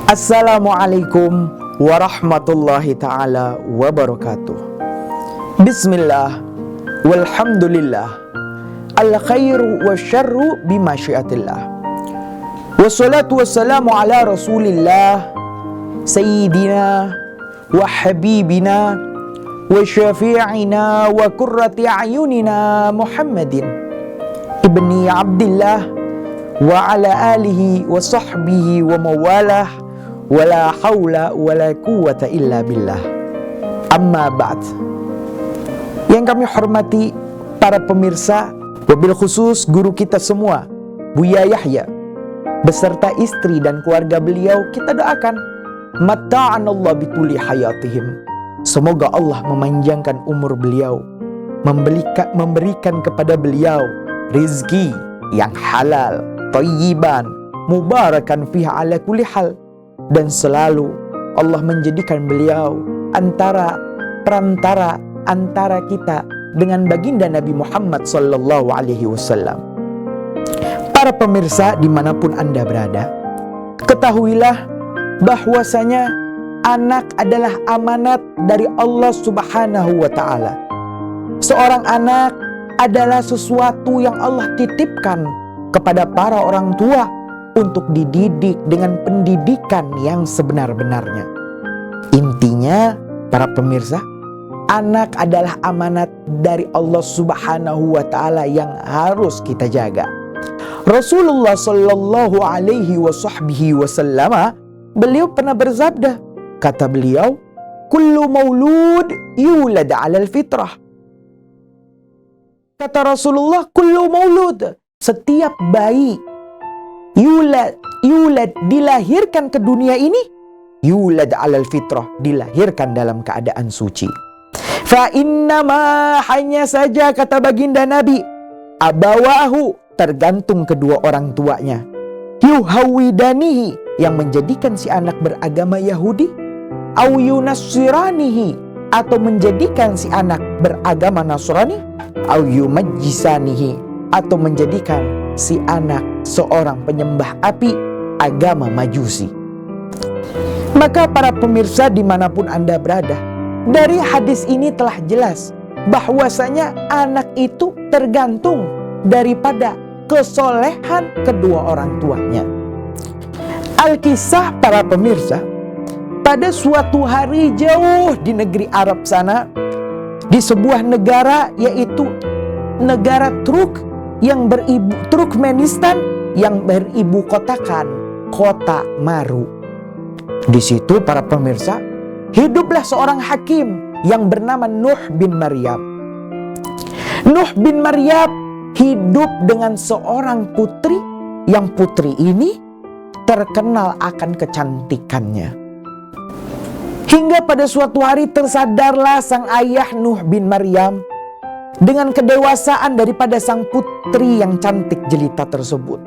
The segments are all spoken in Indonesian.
Assalamualaikum warahmatullahi ta'ala wabarakatuh. Bismillah, walhamdulillah, al-khairu wa syarru bimasyiatillah. Wassalatu wassalamu ala rasulillah, sayyidina wa habibina wa syafi'ina wa qurrati a'yunina Muhammadin ibni Abdillah wa ala alihi wa sahbihi wa mawalah wala haula wala quwata illa billah. Amma ba'd. Yang kami hormati para pemirsa, wabil khusus guru kita semua, Buya Yahya beserta istri dan keluarga beliau, kita doakan matta'anallah bituli hayatihim. Semoga Allah memanjangkan umur beliau, memberikan kepada beliau rizki yang halal, thayyiban, mubarakan fiha ala kulli hal, dan selalu Allah menjadikan beliau perantara antara kita dengan baginda Nabi Muhammad sallallahu alaihi wasallam. Para pemirsa dimanapun Anda berada, ketahuilah bahwasanya anak adalah amanat dari Allah subhanahu wa ta'ala. Seorang anak adalah sesuatu yang Allah titipkan kepada para orang tua untuk dididik dengan pendidikan yang sebenar-benarnya. Intinya, para pemirsa, anak adalah amanat dari Allah subhanahu wa ta'ala yang harus kita jaga. Rasulullah sallallahu alaihi wasallam, beliau pernah bersabda, kata beliau, kullu maulud yulad 'alal fitrah. Kata Rasulullah, kullu maulud, setiap bayi yulad dilahirkan ke dunia ini, yulad 'alal fitrah, dilahirkan dalam keadaan suci. Fa innama, hanya saja kata baginda Nabi, abawahu, tergantung kedua orang tuanya, yuhawidanihi, yang menjadikan si anak beragama Yahudi, au yunassiranihi, atau menjadikan si anak beragama Nasrani, au yumajjisanihi, atau menjadikan si anak seorang penyembah api, agama Majusi. Maka para pemirsa dimanapun Anda berada, dari hadis ini telah jelas bahwasanya anak itu tergantung daripada kesolehan kedua orang tuanya. Alkisah para pemirsa, pada suatu hari jauh di negeri Arab sana, di sebuah negara yaitu negara Turkmenistan yang beribu kotakan kota Maru. Di situ para pemirsa, hiduplah seorang hakim yang bernama Nuh bin Maryam. Nuh bin Maryam hidup dengan seorang putri, yang putri ini terkenal akan kecantikannya. Hingga pada suatu hari tersadarlah sang ayah Nuh bin Maryam dengan kedewasaan daripada sang putri yang cantik jelita tersebut.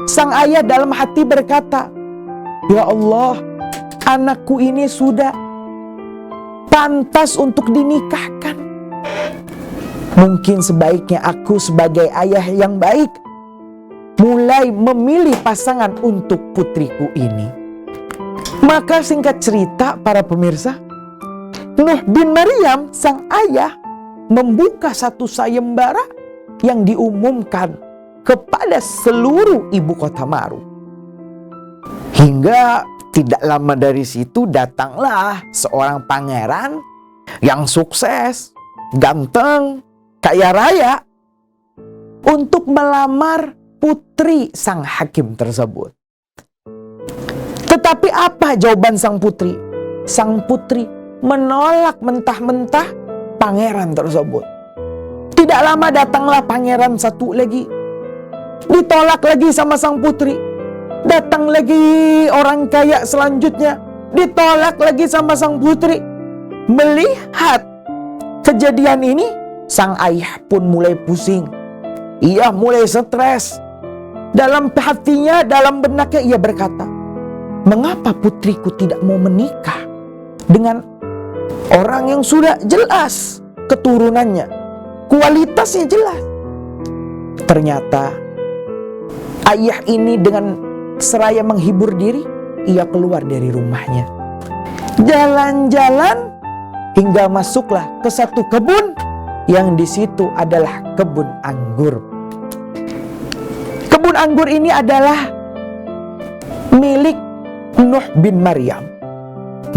Sang ayah dalam hati berkata, ya Allah, anakku ini sudah pantas untuk dinikahkan. Mungkin sebaiknya aku sebagai ayah yang baik mulai memilih pasangan untuk putriku ini. Maka singkat cerita para pemirsa, Nuh bin Maryam sang ayah membuka satu sayembara yang diumumkan kepada seluruh ibu kota Maru. Hingga tidak lama dari situ datanglah seorang pangeran yang sukses, ganteng, kaya raya untuk melamar putri sang hakim tersebut. Tetapi apa jawaban sang putri? Sang putri menolak mentah-mentah pangeran tersebut. Tidak lama datanglah pangeran satu lagi, ditolak lagi sama sang putri. Datang lagi orang kaya selanjutnya, ditolak lagi sama sang putri. Melihat kejadian ini, sang ayah pun mulai pusing. Ia mulai stres. Dalam hatinya, dalam benaknya ia berkata, mengapa putriku tidak mau menikah dengan orang yang sudah jelas keturunannya, kualitasnya jelas? Ternyata ayah ini dengan seraya menghibur diri ia keluar dari rumahnya. Jalan-jalan hingga masuklah ke satu kebun yang di situ adalah kebun anggur. Kebun anggur ini adalah milik Nuh bin Maryam.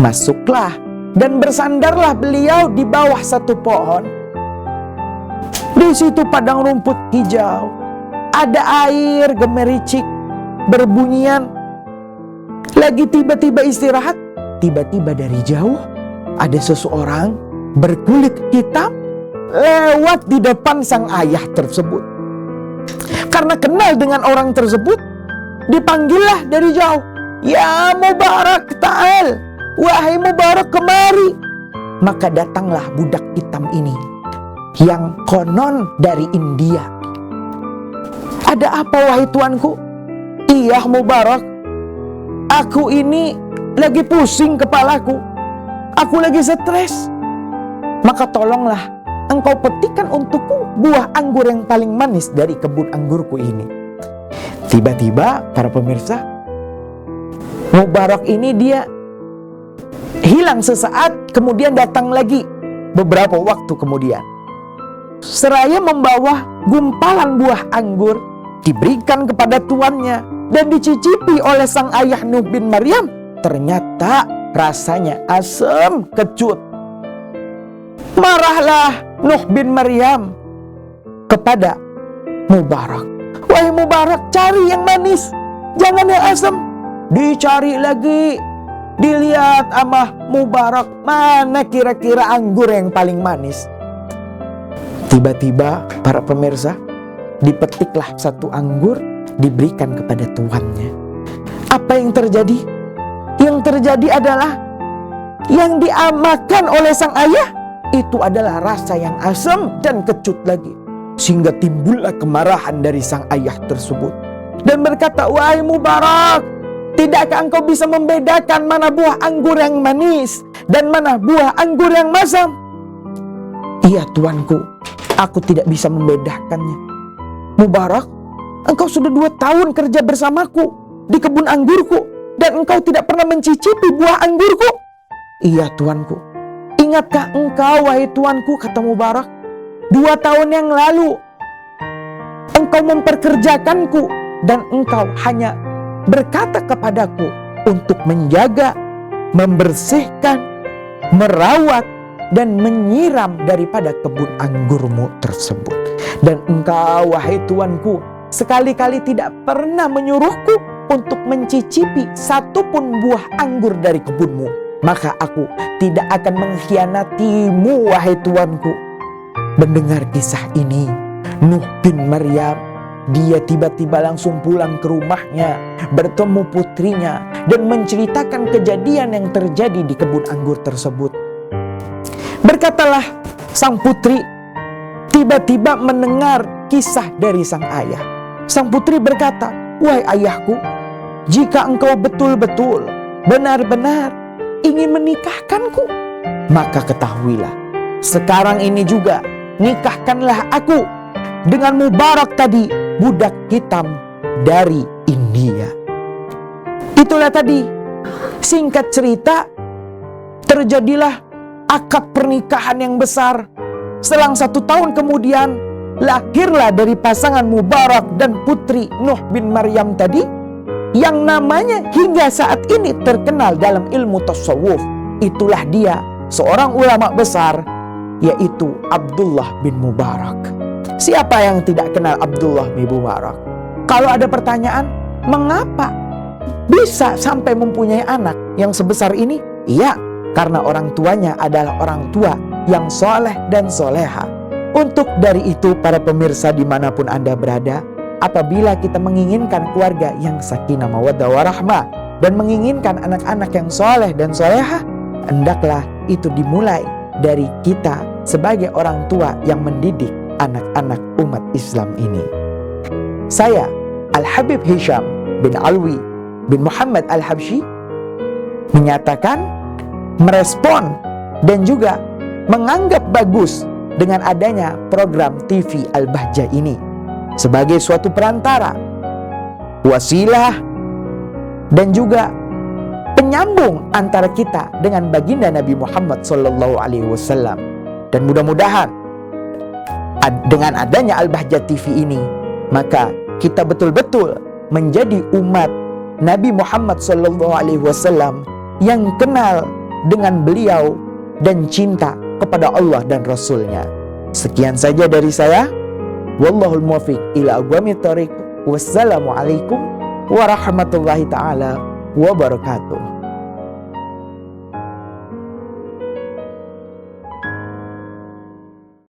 Masuklah dan bersandarlah beliau di bawah satu pohon. Di situ padang rumput hijau, ada air gemericik berbunyian. Lagi tiba-tiba istirahat, tiba-tiba dari jauh ada seseorang berkulit hitam lewat di depan sang ayah tersebut. Karena kenal dengan orang tersebut, dipanggillah dari jauh, "Ya Mubarak, ta'al, wahai Mubarak, kemari." Maka datanglah budak hitam ini yang konon dari India. "Ada apa wahai tuanku?" "Iya Mubarak, aku ini lagi pusing kepalaku. Aku lagi stres. Maka tolonglah engkau petikan untukku buah anggur yang paling manis dari kebun anggurku ini." Tiba-tiba para pemirsa, Mubarak ini dia hilang sesaat, kemudian datang lagi beberapa waktu kemudian. Seraya membawa gumpalan buah anggur, diberikan kepada tuannya dan dicicipi oleh sang ayah Nuh bin Maryam. Ternyata rasanya asam kecut. Marahlah Nuh bin Maryam kepada Mubarak. "Wahai Mubarak, cari yang manis, jangan yang asam." Dicari lagi, dilihat sama Mubarak, mana kira-kira anggur yang paling manis. Tiba-tiba para pemirsa, dipetiklah satu anggur, diberikan kepada tuannya. Apa yang terjadi? Yang terjadi adalah yang diamakan oleh sang ayah itu adalah rasa yang asam dan kecut lagi. Sehingga timbullah kemarahan dari sang ayah tersebut dan berkata, "Wahai Mubarak, tidakkah engkau bisa membedakan mana buah anggur yang manis dan mana buah anggur yang masam?" "Iya tuanku, aku tidak bisa membedakannya." "Mubarak, engkau sudah 2 tahun kerja bersamaku di kebun anggurku dan engkau tidak pernah mencicipi buah anggurku." "Iya tuanku." "Ingatkah engkau wahai tuanku," kata Mubarak, 2 tahun yang lalu engkau memperkerjakanku dan engkau hanya berkata kepadaku untuk menjaga, membersihkan, merawat dan menyiram daripada kebun anggurmu tersebut. Dan engkau wahai tuanku sekali-kali tidak pernah menyuruhku untuk mencicipi satupun buah anggur dari kebunmu. Maka aku tidak akan mengkhianatimu wahai tuanku." Mendengar kisah ini, Nuh bin Maryam, dia tiba-tiba langsung pulang ke rumahnya, bertemu putrinya dan menceritakan kejadian yang terjadi di kebun anggur tersebut. Berkatalah sang putri, tiba-tiba mendengar kisah dari sang ayah. Sang putri berkata, "Wahai ayahku, jika engkau betul-betul benar-benar ingin menikahkanku, maka ketahuilah, sekarang ini juga nikahkanlah aku dengan Mubarak tadi, budak hitam dari India." Itulah tadi, singkat cerita, terjadilah akad pernikahan yang besar. Selang 1 tahun kemudian, lahirlah dari pasangan Mubarak dan putri Nuh bin Maryam tadi, yang namanya hingga saat ini terkenal dalam ilmu tasawuf. Itulah dia, seorang ulama besar, yaitu Abdullah bin Mubarak. Siapa yang tidak kenal Abdullah bin Mubarak? Kalau ada pertanyaan, mengapa bisa sampai mempunyai anak yang sebesar ini? Iya, karena orang tuanya adalah orang tua yang soleh dan soleha. Untuk dari itu, para pemirsa dimanapun Anda berada, apabila kita menginginkan keluarga yang sakinah mawaddah warahmah dan menginginkan anak-anak yang soleh dan soleha, hendaklah itu dimulai dari kita sebagai orang tua yang mendidik anak-anak umat Islam ini. Saya Al-Habib Hisham bin Alwi bin Muhammad Al-Habsyi menyatakan, merespon dan juga menganggap bagus dengan adanya program TV Al-Bahjah ini sebagai suatu perantara, wasilah, dan juga penyambung antara kita dengan baginda Nabi Muhammad SAW. Dan mudah-mudahan dengan adanya Al-Bahjah TV ini, maka kita betul-betul menjadi umat Nabi Muhammad SAW yang kenal dengan beliau dan cinta kepada Allah dan Rasulnya. Sekian saja dari saya. Wallahul muwaffiq ila aqwamit thoriq. Wassalamualaikum warahmatullahi taala wabarakatuh.